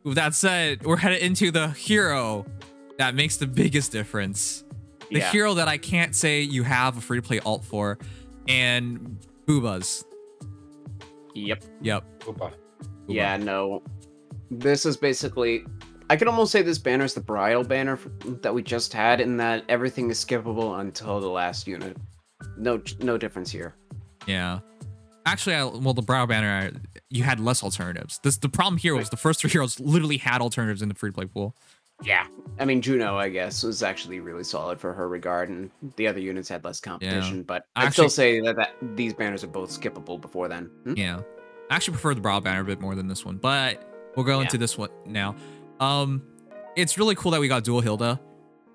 with that said, we're headed into the hero that makes the biggest difference. The hero that I can't say you have a free-to-play alt for, and Boobas. Yep. Booba. Yeah, no. This is basically... I could almost say this banner is the bridal banner that we just had, in that everything is skippable until the last unit. No difference here. Yeah. Actually, well, the bridal banner, you had less alternatives. The problem here was the first 3 heroes literally had alternatives in the free-to-play pool. Yeah. I mean, Juno, I guess, was actually really solid for her regard, and the other units had less competition, but I'd still say that these banners are both skippable before then. Yeah. I actually prefer the bridal banner a bit more than this one, but we'll go into this one now. It's really cool that we got dual Hilda,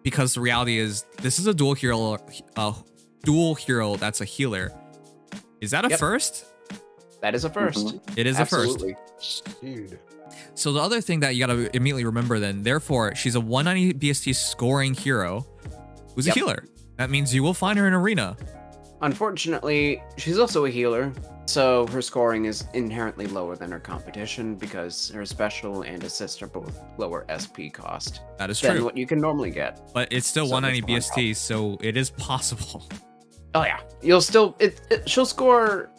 because the reality is this is a dual hero that's a healer. Is that a first? That is a first. It is Absolutely. a first. Dude. So the other thing that you gotta immediately remember then, therefore, she's a 190 BST scoring hero who's a healer. That means you will find her in arena. Unfortunately, she's also a healer, so her scoring is inherently lower than her competition because her special and assist are both lower SP cost. That is true. Than what you can normally get. But it's still 190 BST, so it is possible. Oh yeah, you'll still she'll score.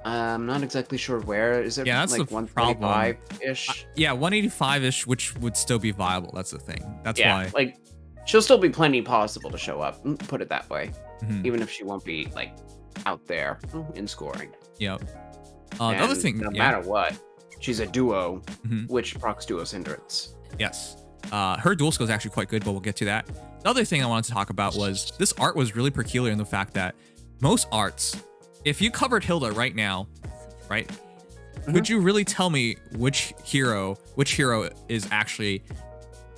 I'm not exactly sure where. Is it that's like 125-ish? Yeah, 185-ish, which would still be viable. That's the thing. That's why. Like, she'll still be plenty possible to show up. Put it that way. Even if she won't be like out there in scoring. Yep. The other thing, no matter what, she's a duo, which procs duo's hindrance. Yes. Her dual skill is actually quite good, but we'll get to that. The other thing I wanted to talk about was this art was really peculiar in the fact that most arts, if you covered Hilda right now, right? Could you really tell me which hero is actually,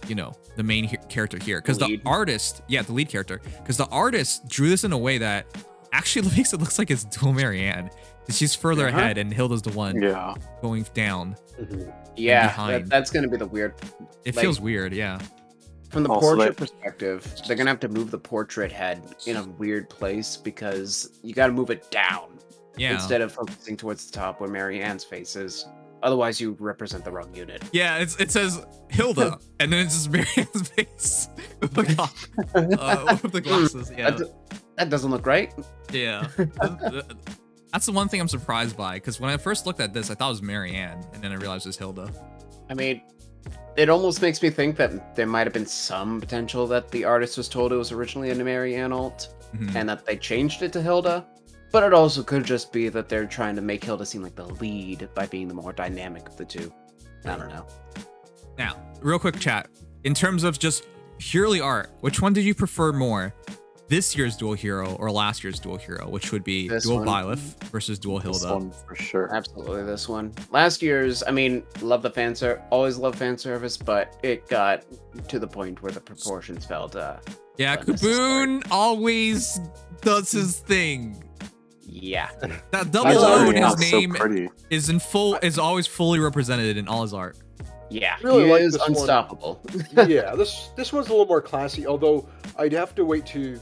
you know, the main character here? Because the artist, the lead character, because the artist drew this in a way that actually makes it look like it's dual Marianne. She's further ahead, and Hilda's the one going down. Yeah, that's gonna be the weird. It feels weird, yeah. From the portrait perspective, they're gonna have to move the portrait head in a weird place because you got to move it down instead of focusing towards the top where Marianne's face is. Otherwise, you represent the wrong unit. Yeah, it says Hilda, and then it's just Marianne's face with the glasses. Yeah, that doesn't look right. Yeah, that's the one thing I'm surprised by, because when I first looked at this, I thought it was Marianne, and then I realized it was Hilda. I mean, it almost makes me think that there might have been some potential that the artist was told it was originally a Marianne alt, and that they changed it to Hilda. But it also could just be that they're trying to make Hilda seem like the lead by being the more dynamic of the two. I don't know. Now, real quick chat. In terms of just purely art, which one did you prefer more? This year's dual hero or last year's dual hero, which would be dual Byleth versus dual Hilda? This one for sure. Absolutely this one. Last year's, I mean, love the fan service, always love fan service, but it got to the point where the proportions felt yeah, Kaboon always does his thing. Yeah, that double O in his name is always fully represented in all his art. Yeah, really he is unstoppable. Yeah, this one's a little more classy, although I'd have to wait to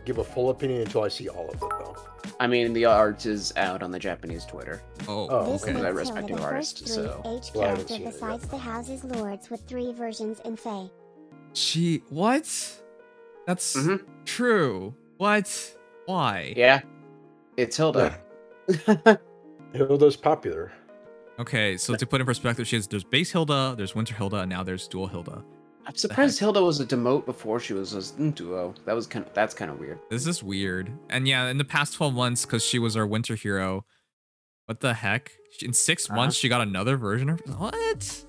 give a full opinion until I see all of it, though. I mean, the art is out on the Japanese Twitter. Okay. I respect the artist, so. H character besides the House's Lords with 3 versions in Fae. What? That's true. What? Why? Yeah. It's Hilda. Hilda's popular. Okay, so to put in perspective, there's base Hilda, there's Winter Hilda, and now there's dual Hilda. I'm surprised Hilda was a demote before she was a duo. That's kind of weird. This is weird. And yeah, in the past 12 months, because she was our winter hero, what the heck? In 6 months, she got another version of what?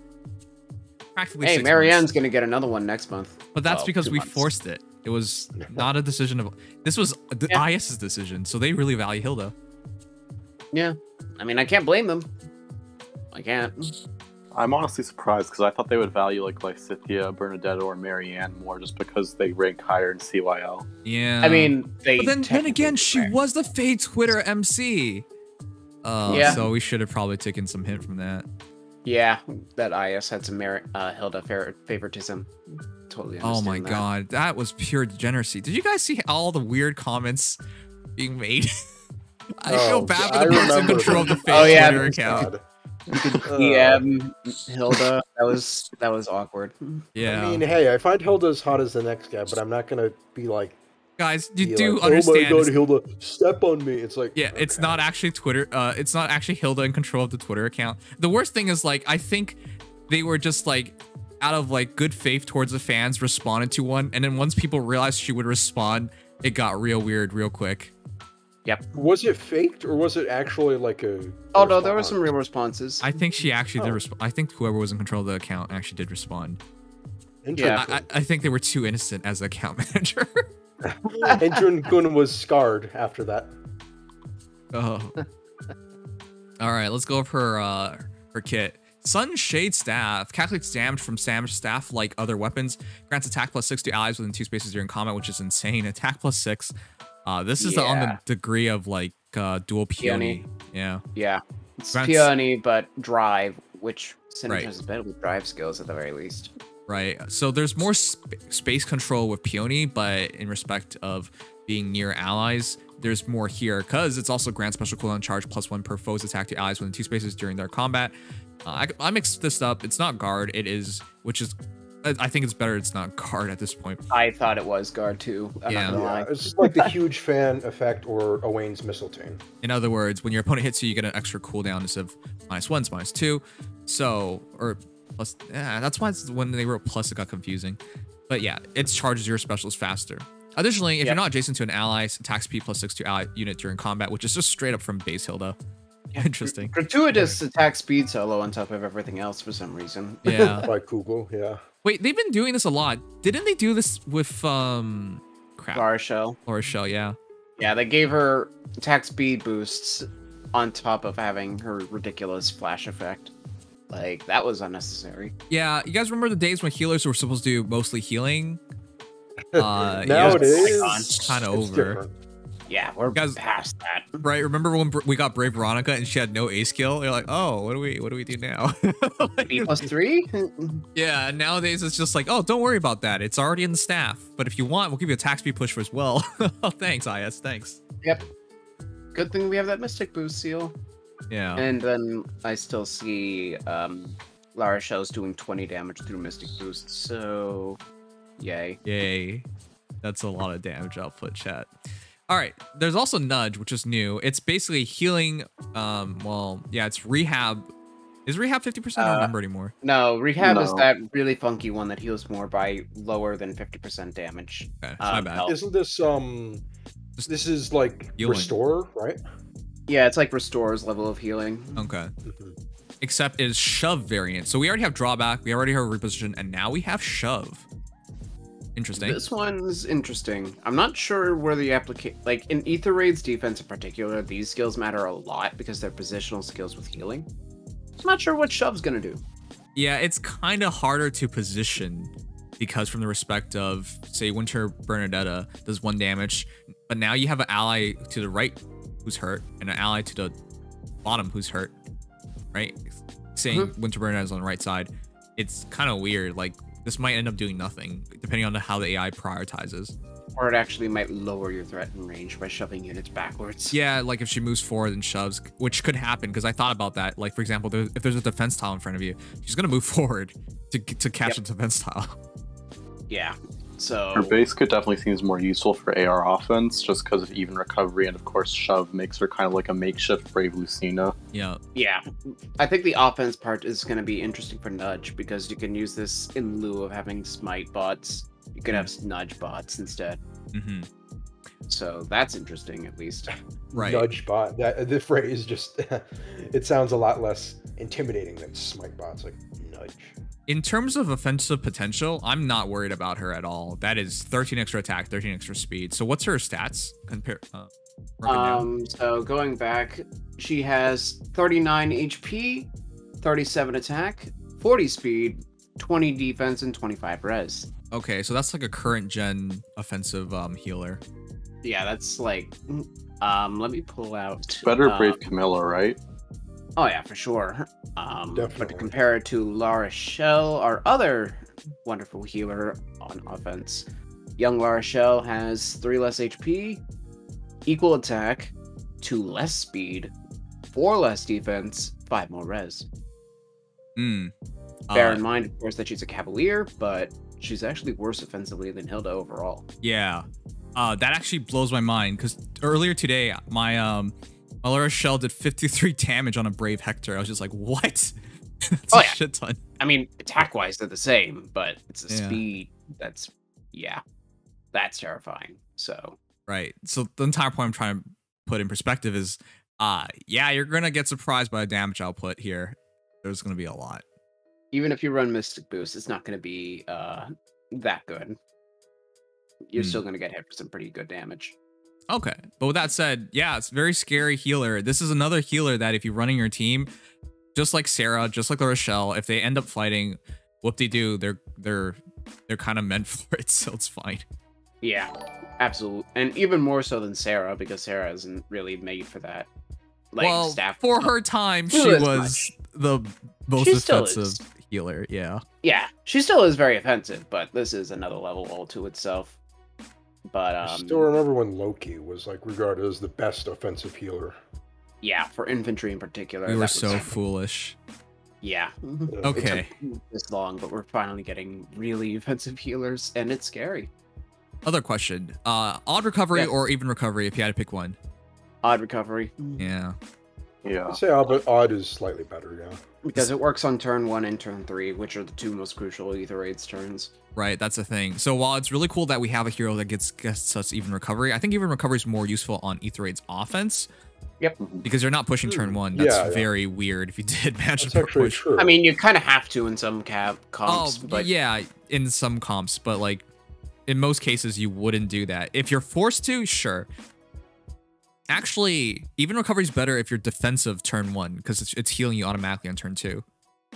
Practically. Hey, 6 Marianne's months. gonna get another one next month. But that's because we forced it. It was not a decision of. This was the IS's decision, so they really value Hilda. Yeah, I mean, I can't blame them. I can't. I'm honestly surprised because I thought they would value like Lysithea, Bernadette, or Marianne more just because they rank higher in CYL. Yeah. I mean, but then again, she was the FEH Twitter MC. So we should have probably taken some hint from that. Yeah, that IS had some Hilda favoritism. Totally understand. Oh my god, that was pure degeneracy. Did you guys see all the weird comments being made? I feel bad for the person in control of the FEH Twitter account. You could DM Hilda. That was awkward. Yeah. I mean, hey, I find Hilda as hot as the next guy, but I'm not gonna be like, Guys, you be do like, understand. Oh my god, Hilda, step on me. It's like, Yeah, it's not actually Twitter. It's not actually Hilda in control of the Twitter account. The worst thing is, like, I think they were just like, out of like good faith towards the fans, responded to one, and then once people realized she would respond, it got real weird real quick. Yep. Was it faked or was it actually like a? Oh no, there were some real responses. I think she actually did respond. I think whoever was in control of the account actually did respond. Interesting. I think they were too innocent as the account manager. And Jun-kun was scarred after that. Oh. All right, let's go over her kit. Sunshade Staff calculates damage from damaged staff like other weapons. Grants attack +6 to allies within 2 spaces during combat, which is insane. Attack +6. This is on the degree of like dual peony. Yeah. Yeah. It's Grants peony, but drive, which synergizes better with drive skills at the very least. Right. So there's more space control with peony, but in respect of being near allies, there's more here because it's also grants special cooldown charge +1 per foe's attack to allies within 2 spaces during their combat. I mixed this up. It's not guard. It is, which is, I think it's better. It's not guard at this point. I thought it was guard too. Yeah. It's just like the huge fan effect or Owain's Mistletoe. In other words, when your opponent hits you, you get an extra cooldown instead of -1, it's -2. So, or plus, yeah, that's why it's, when they wrote plus, it got confusing. But yeah, it charges your specials faster. Additionally, if you're not adjacent to an ally, attack speed +6 to ally unit during combat, which is just straight up from base Hilda. Interesting. Gratuitous attack speed solo on top of everything else for some reason. Yeah. By Kugel, yeah. Wait, they've been doing this a lot. Didn't they do this with crap? Laura Shell. Laura Shell, yeah. Yeah, they gave her attack speed boosts on top of having her ridiculous flash effect. Like, that was unnecessary. Yeah, you guys remember the days when healers were supposed to do mostly healing? Nowadays, kind of over. different. Yeah, we're Guys, past that. Right? Remember when we got Brave Veronica and she had no A skill? You're like, oh, what do we do now? B +3? Yeah, nowadays it's just like, oh, don't worry about that. It's already in the staff. But if you want, we'll give you a attack speed push as well. Oh, thanks, IS. Thanks. Yep. Good thing we have that Mystic Boost seal. Yeah. And then I still see Lara Shell's doing 20 damage through Mystic Boost, so yay. Yay. That's a lot of damage output, chat. All right, there's also Nudge, which is new. It's basically healing, well, yeah, it's rehab. Is rehab 50%? I don't remember anymore. No, rehab is that really funky one that heals more by lower than 50% damage. Okay, my bad. Health. Isn't this this is like healing. restore, right? Yeah, it's like restores level of healing. Okay. Except it's shove variant. So we already have drawback, we already have reposition, and now we have shove. Interesting. This one's interesting. I'm not sure where the like in Ether Raid's defense in particular, these skills matter a lot because they're positional skills with healing. I'm not sure what shove's gonna do. Yeah, it's kind of harder to position because from the respect of, say, Winter Bernadetta does 1 damage, but now you have an ally to the right who's hurt and an ally to the bottom who's hurt, right? Saying Winter Bernadetta's on the right side, it's kind of weird. Like, this might end up doing nothing, depending on how the AI prioritizes. Or it actually might lower your threat and range by shoving units backwards. Yeah, like if she moves forward and shoves, which could happen, because I thought about that. Like, for example, if there's a defense tile in front of you, she's going to move forward to catch a defense tile. Yeah, so... Her base kit definitely seems more useful for AR offense, just because of even recovery, and of course shove makes her kind of like a makeshift Brave Lucina. Yeah. Yeah, I think the offense part is going to be interesting for Nudge, because you can use this in lieu of having smite bots. You could have nudge bots instead. Mm-hmm. So that's interesting, at least. Right. Nudge bot. The phrase just it sounds a lot less intimidating than smite bots. Like nudge. In terms of offensive potential, I'm not worried about her at all. That is 13 extra attack, 13 extra speed. So what's her stats? So going back, she has 39 HP, 37 attack, 40 speed, 20 defense, and 25 res. Okay, so that's like a current gen offensive healer. Yeah, that's like, let me pull out. It's better Brave Camilla, right? Oh yeah, for sure. But to Definitely. compare it to Lara Shell, our other wonderful healer on offense, young Lara Shell has 3 less HP, equal attack, 2 less speed, 4 less defense, 5 more res. Mm. Bear in mind, of course, that she's a Cavalier, but she's actually worse offensively than Hilda overall. Yeah. That actually blows my mind because earlier today, my Laura Shell did 53 damage on a Brave Hector. I was just like, what? That's a shit ton. I mean, attack-wise, they're the same, but it's the speed that's, that's terrifying. So right. So the entire point I'm trying to put in perspective is, you're gonna get surprised by the damage output here. There's gonna be a lot. Even if you run Mystic Boost, it's not gonna be that good. You're still gonna get hit for some pretty good damage. Okay, but with that said, yeah, it's a very scary healer. This is another healer that if you're running your team, just like Sarah, just like La Rochelle, if they end up fighting, whoop-de-doo, they're kind of meant for it, so it's fine. Yeah, absolutely, and even more so than Sarah, because Sarah isn't really made for that. Like, well, staff for her time, she was the most offensive healer. Yeah. Yeah, she still is very offensive, but this is another level all to itself. But I still remember when Loki was like regarded as the best offensive healer. Yeah, for infantry in particular. We were so foolish. Yeah. Okay. It took this long, but we're finally getting really offensive healers, and it's scary. Other question: odd recovery or even recovery? If you had to pick one. Odd recovery. Yeah. Yeah. I'd say odd is slightly better, yeah. Because it works on turn 1 and turn 3, which are the 2 most crucial Ether Raids turns. Right, that's the thing. So while it's really cool that we have a hero that gets us even recovery, I think even recovery is more useful on Ether Raid's offense. Yep. Because you're not pushing turn 1. That's very weird if you did manage to push. True. I mean, you kind of have to in some comps. But yeah, in some comps, but like in most cases you wouldn't do that. If you're forced to, sure. Actually, even recovery is better if you're defensive turn 1 because it's healing you automatically on turn 2.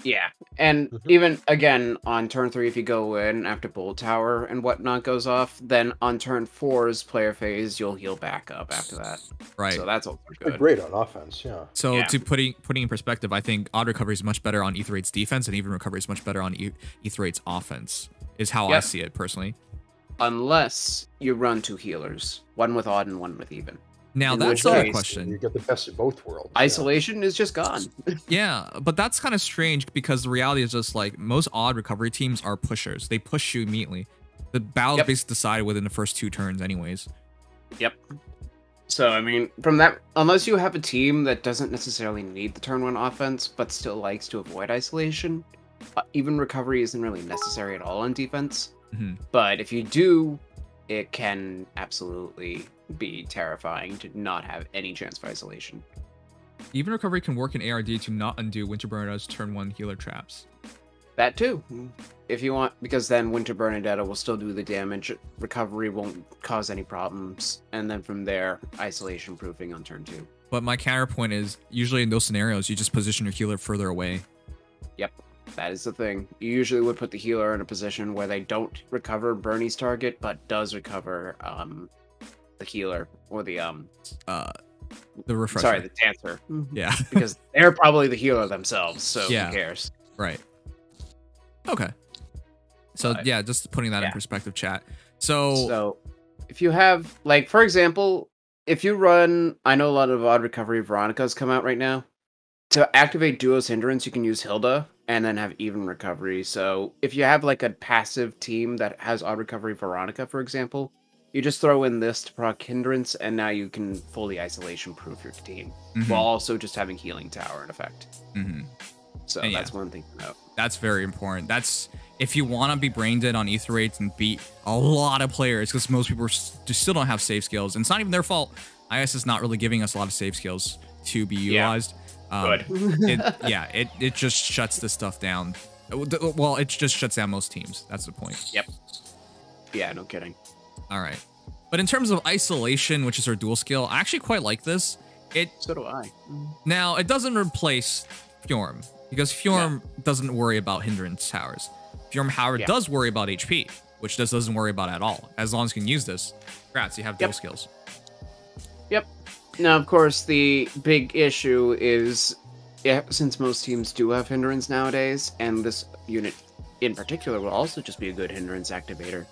Yeah, and even again on turn 3, if you go in after Bull Tower and whatnot goes off, then on turn 4's player phase, you'll heal back up after that. Right. So that's also good. Great on offense, yeah. So to putting in perspective, I think odd recovery is much better on Ether Raid's defense, and even recovery is much better on Ether Raid's offense. Is how I see it personally. Unless you run 2 healers, one with odd and one with even. Now, In that's which another case, question. You get the best of both worlds. Isolation is just gone. Yeah, but that's kind of strange because the reality is just like most odd recovery teams are pushers. They push you immediately. The battle is basically decided within the first 2 turns anyways. Yep. So, I mean, from that, unless you have a team that doesn't necessarily need the turn 1 offense, but still likes to avoid isolation, even recovery isn't really necessary at all on defense. But if you do, it can absolutely be terrifying to not have any chance for isolation. Even recovery can work in ARD to not undo Winter Bernadetta's turn 1 healer traps. That too, if you want, because then Winter Bernadetta will still do the damage, recovery won't cause any problems, and then from there, isolation proofing on turn 2. But my counterpoint is, usually in those scenarios, you just position your healer further away. Yep, that is the thing. You usually would put the healer in a position where they don't recover Bernie's target, but does recover the healer or the refresher. Sorry, the dancer. Yeah. Because they're probably the healer themselves, so Yeah. who cares? Right. Okay. So yeah, just putting that in perspective, chat. So if you have, like, for example, if you run, I know a lot of odd recovery Veronica's come out right now. To activate Duo's Hindrance, you can use Hilda and then have even recovery. So if you have like a passive team that has odd recovery Veronica, for example, you just throw in this to proc Hindrance, and now you can fully isolation proof your team while also just having Healing Tower in effect. So and that's one thing to note. That's very important. That's if you want to be brain dead on Ether Raids and beat a lot of players, because most people just still don't have save skills, and it's not even their fault. IS is not really giving us a lot of save skills to be utilized. Good. It just shuts this stuff down. Well, it just shuts down most teams. That's the point. Yep. Yeah, no kidding. All right. But in terms of isolation, which is our dual skill, I actually quite like this. So do I. Now, it doesn't replace Fjorm, because Fjorm doesn't worry about hindrance towers. Fjorm, however, does worry about HP, which this doesn't worry about at all. As long as you can use this, congrats, you have dual skills. Yep. Now, of course, the big issue is, since most teams do have hindrance nowadays, and this unit in particular will also just be a good hindrance activator,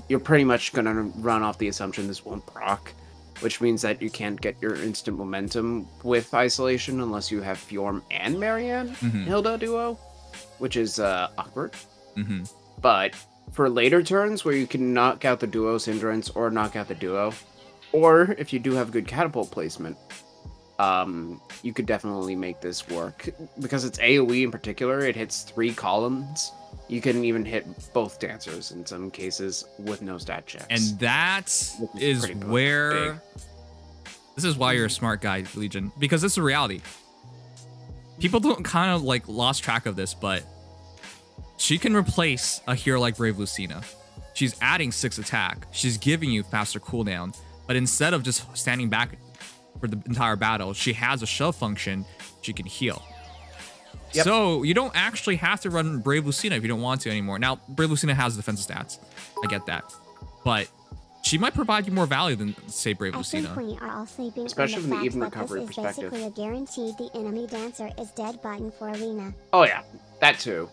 you're pretty much going to run off the assumption this won't proc. which means that you can't get your instant momentum with isolation unless you have Fjorm and Marianne Hilda duo, which is awkward. But for later turns where you can knock out the duo's hindrance or knock out the duo, or if you do have good catapult placement, you could definitely make this work. Because it's AoE in particular, it hits 3 columns. You can even hit both dancers in some cases with no stat checks. And that is where... This is why you're a smart guy, Legion. Because it's a reality. People don't kind of like lost track of this, but she can replace a hero like Brave Lucina. She's adding 6 attack. She's giving you faster cooldown. But instead of just standing back for the entire battle, she has a shove function. She can heal. Yep. So you don't actually have to run Brave Lucina if you don't want to anymore. Now, Brave Lucina has defensive stats. I get that. But she might provide you more value than, say, Brave Lucina. I think we are all sleeping especially from the even fact recovery this is perspective. Basically a guarantee the enemy dancer is dead button for arena. Oh yeah, that too.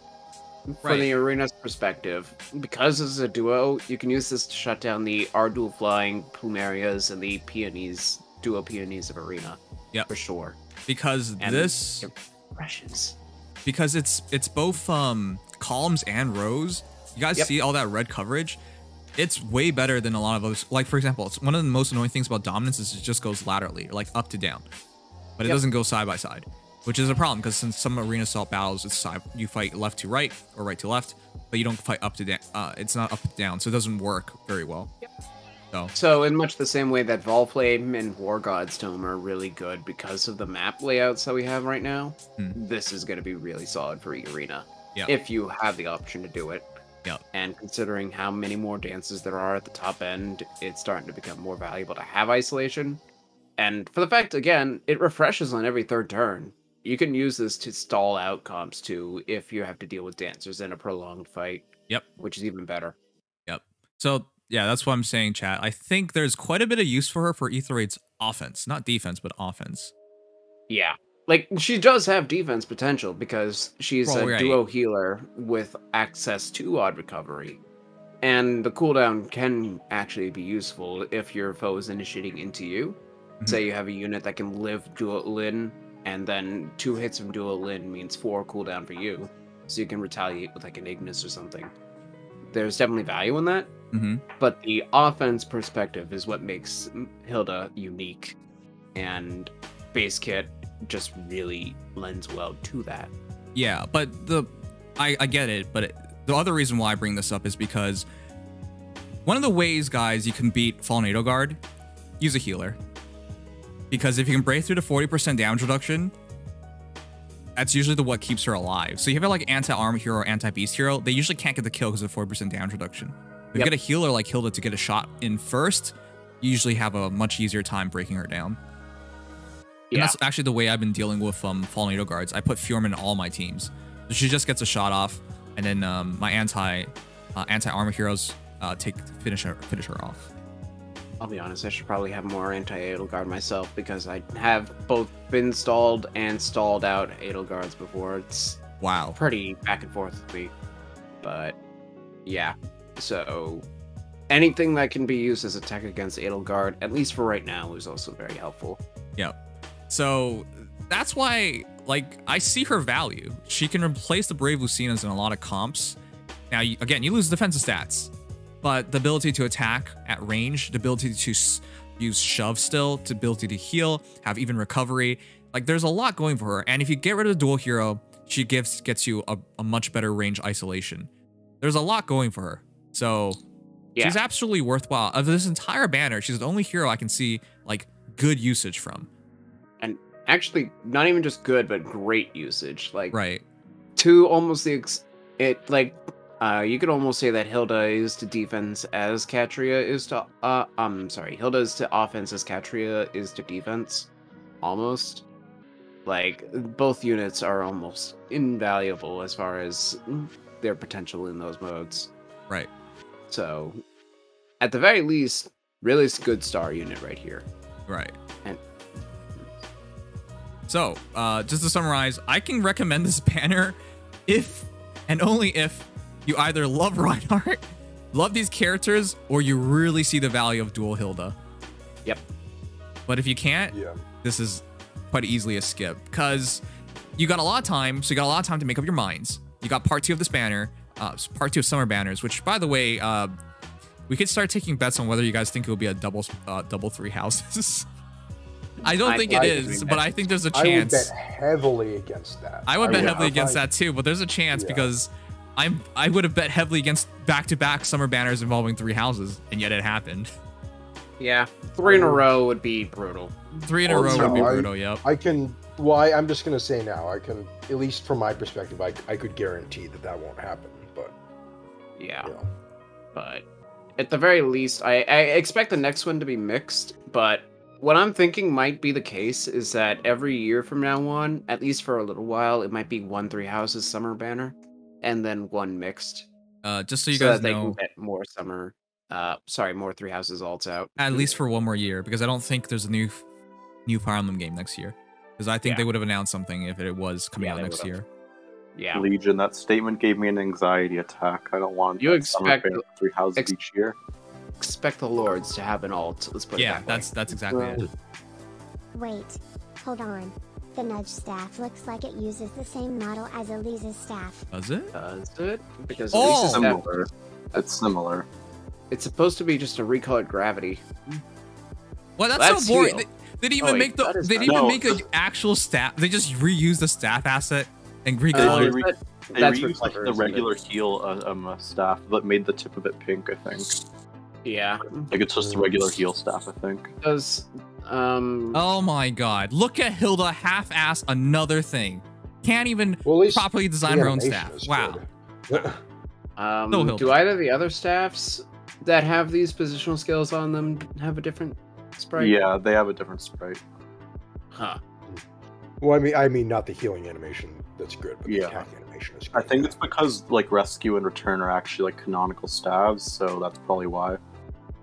From Right. the arena's perspective, because this is a duo, you can use this to shut down the Ardul Flying, Plumerias, and the Peonies, duo Peonies of arena. Yep. For sure. Because And this... it rushes. Because it's both columns and rows. You guys see all that red coverage? It's way better than a lot of others. Like, for example, it's one of the most annoying things about dominance is it just goes laterally, like up to down. But it doesn't go side by side, which is a problem because since some arena assault battles, it's side, you fight left to right or right to left, but you don't fight up to down. It's not up to down, so it doesn't work very well. So in much the same way that Volflame and War God's Tome are really good because of the map layouts that we have right now, this is going to be really solid for arena if you have the option to do it. And considering how many more dances there are at the top end, it's starting to become more valuable to have isolation. And for the fact, again, it refreshes on every 3rd turn. You can use this to stall out comps too if you have to deal with dancers in a prolonged fight. Which is even better. So yeah, that's what I'm saying, chat. I think there's quite a bit of use for her for Ether Raid's offense. Not defense, but offense. Yeah. Like, she does have defense potential because she's a duo healer with access to odd recovery. And the cooldown can actually be useful if your foe is initiating into you. Say you have a unit that can live dual Lin, and then 2 hits from dual Lin means 4 cooldown for you. So you can retaliate with like an Ignis or something. There's definitely value in that. But the offense perspective is what makes Hilda unique. And base kit just really lends well to that. Yeah, but I get it, but the other reason why I bring this up is because one of the ways, guys, you can beat Fallen Edelgard, use a healer. Because if you can break through the 40% damage reduction, that's usually what keeps her alive. So you have like anti-armor hero or anti-beast hero, they usually can't get the kill because of 40% damage reduction. If you get a healer like Hilda to get a shot in first, you usually have a much easier time breaking her down. And that's actually the way I've been dealing with Fallen Edelgards. I put Fjorm in all my teams. So she just gets a shot off, and then my anti-armor heroes finish her off. I'll be honest, I should probably have more anti-Edelgard myself because I have both been stalled and stalled out Edelgards before. It's pretty back and forth with me. But yeah, so anything that can be used as a tech against Edelgard, at least for right now, is also very helpful. So that's why, like, I see her value. She can replace the Brave Lucinas in a lot of comps. Now, again, you lose defensive stats, but the ability to attack at range, the ability to use shove still, the ability to heal, have even recovery, like, there's a lot going for her. And if you get rid of the dual hero, she gets you a much better range isolation. There's a lot going for her. So she's absolutely worthwhile. Of this entire banner, she's the only hero I can see, like, good usage from. And actually, not even just good, but great usage. Like, to almost you could almost say that Hilda is to defense as Katria is to Hilda is to offense as Katria is to defense. Almost. Like, both units are almost invaluable as far as their potential in those modes. So, at the very least, really good star unit right here. And so, just to summarize, I can recommend this banner if and only if you either love Reinhardt, love these characters, or you really see the value of dual Hilda. But if you can't, this is quite easily a skip because you got a lot of time. So you got a lot of time to make up your minds. You got part 2 of this banner, part 2 of summer banners, which by the way, we could start taking bets on whether you guys think it will be a double 3 houses. I don't think it is, but I think there's a chance. I would bet heavily against that. I would bet heavily against that too, but there's a chance because I would have bet heavily against back-to-back summer banners involving 3 houses, and yet it happened. Yeah, 3 in a row would be brutal. 3 in a row would be brutal. Yep. I'm just gonna say now. I can, at least from my perspective, I could guarantee that won't happen. But yeah, but at the very least, I expect the next one to be mixed. But what I'm thinking might be the case is that every year from now on, at least for a little while, it might be 1 3 houses summer banner, and then 1 mixed. Just so you guys that know, they can get more summer. More 3 houses alts out. At least for 1 more year, because I don't think there's a new Fire Emblem game next year. Because I think they would have announced something if it was coming out next year. Yeah. Legion, that statement gave me an anxiety attack. I don't want you expect 3 houses each year. Expect the lords to have an alt. Let's put it that way. that's exactly it. Wait, hold on. The nudge staff looks like it uses the same model as Elise's staff. Does it? Does it? Because Elise's similar. It's similar. It's supposed to be just a recolored gravity. Well, that's so boring. They didn't even make the. They didn't even make an actual staff. They just reused the staff asset and recolored. They reused like the regular heal staff, but made the tip of it pink. I think. Yeah. Like it's just a regular heal staff. I think. Does Oh my God! Look at Hilda half-ass another thing. Can't even properly design her own staff. Wow. Do either of the other staffs that have these positional skills on them have a different sprite? Yeah, they have a different sprite. Huh. Well, I mean, not the healing animation. That's good, but the attack animation is good. I think it's because like rescue and return are actually like canonical staves, so that's probably why.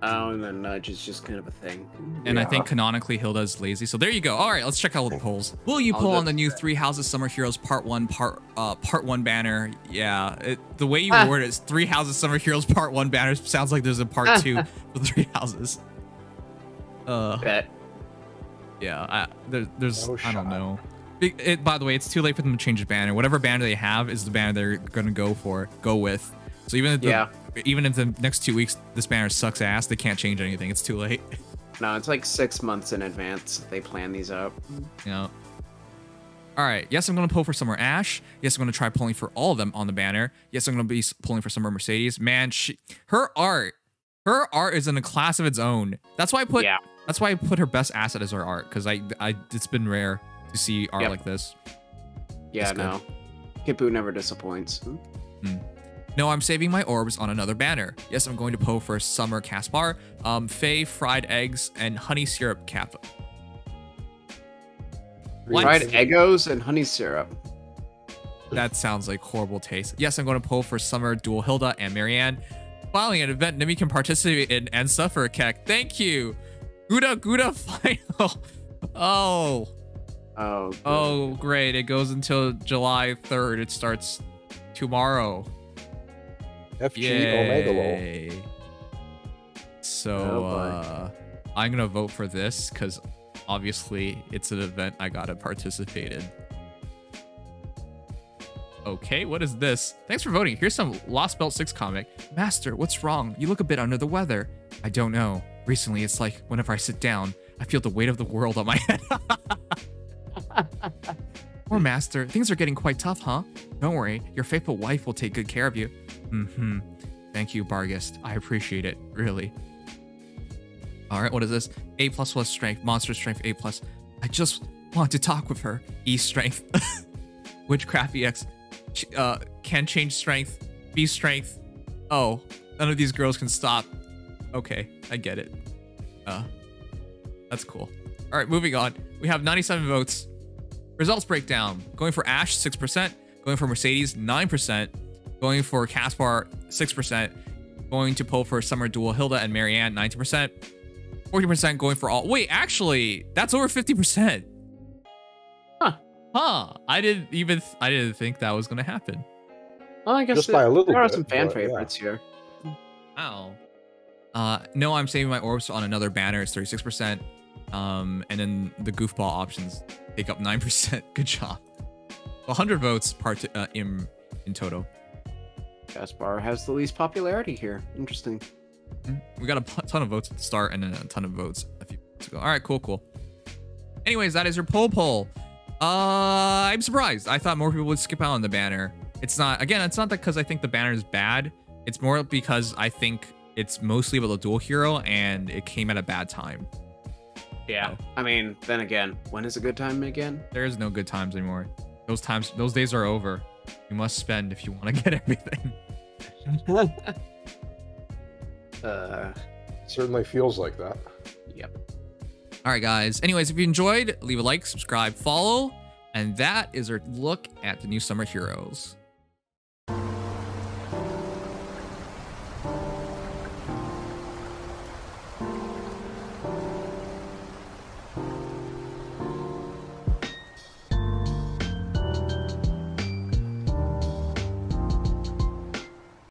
Oh, and then nudge is just kind of a thing. And I think canonically Hilda's lazy. So there you go. All right, let's check out the polls. Will you pull on the new 3 Houses Summer Heroes Part 1 banner? Yeah, the way you word it is 3 Houses Summer Heroes Part 1 banner sounds like there's a Part 2 for 3 houses. Bet. Yeah, there's I don't know. By the way, it's too late for them to change the banner. Whatever banner they have is the banner they're gonna go with. So even if the next 2 weeks this banner sucks ass, they can't change anything. It's too late. No, it's like 6 months in advance they plan these out. Yeah. All right. Yes, I'm gonna pull for Summer Ashe. Yes, I'm gonna try pulling for all of them on the banner. Yes, I'm gonna be pulling for Summer Mercedes. Man, her art is in a class of its own. That's why I put. That's why I put her best asset as her art, because it's been rare to see art like this. Yeah, no. Kipu never disappoints. No, I'm saving my orbs on another banner. Yes, I'm going to pull for Summer Caspar, Faye fried eggs, and honey syrup Kappa. Fried Eggos and honey syrup. That sounds like horrible taste. Yes, I'm going to pull for Summer Dual Hilda and Marianne. Finally, an event Nimi can participate in and suffer a keck. Thank you. Gouda final. Oh, great. It goes until July 3rd. It starts tomorrow. FG Omega Lol. So, I'm going to vote for this because obviously it's an event I got to participate in. Okay, what is this? Thanks for voting. Here's some Lost Belt 6 comic. Master, what's wrong? You look a bit under the weather. I don't know. Recently, it's like whenever I sit down, I feel the weight of the world on my head. Poor Master, things are getting quite tough, huh? Don't worry, your faithful wife will take good care of you. Thank you, Bargist. I appreciate it, really. All right, what is this? A++ strength, monster strength A+. I just want to talk with her. E strength. Witchcraft EX. Can change strength. B strength. Oh, none of these girls can stop. Okay, I get it. That's cool. All right, moving on. We have 97 votes. Results breakdown. Going for Ashe, 6%. Going for Mercedes, 9%. Going for Caspar, 6%. Going to pull for Summer Dual Hilda and Marianne, 19%. 40% going for all. Wait, actually, that's over 50%. Huh. I didn't think that was gonna happen. Well, I guess just by a little there are bit, some fan favorites here. Wow. No, I'm saving my orbs on another banner. It's 36%. And then the goofball options take up 9%. Good job. 100 votes in total. Caspar has the least popularity here. Interesting. We got a ton of votes at the start and then a ton of votes a few minutes ago. All right, cool. Anyways, that is your poll. I'm surprised. I thought more people would skip out on the banner. It's not that because I think the banner is bad. It's more because I think it's mostly about the dual hero and it came at a bad time. Yeah. I mean, then again, when is a good time again? There is no good times anymore. Those days are over. You must spend if you want to get everything. Certainly feels like that. Yep. All right, guys. Anyways, if you enjoyed, leave a like, subscribe, follow. And that is our look at the new summer heroes.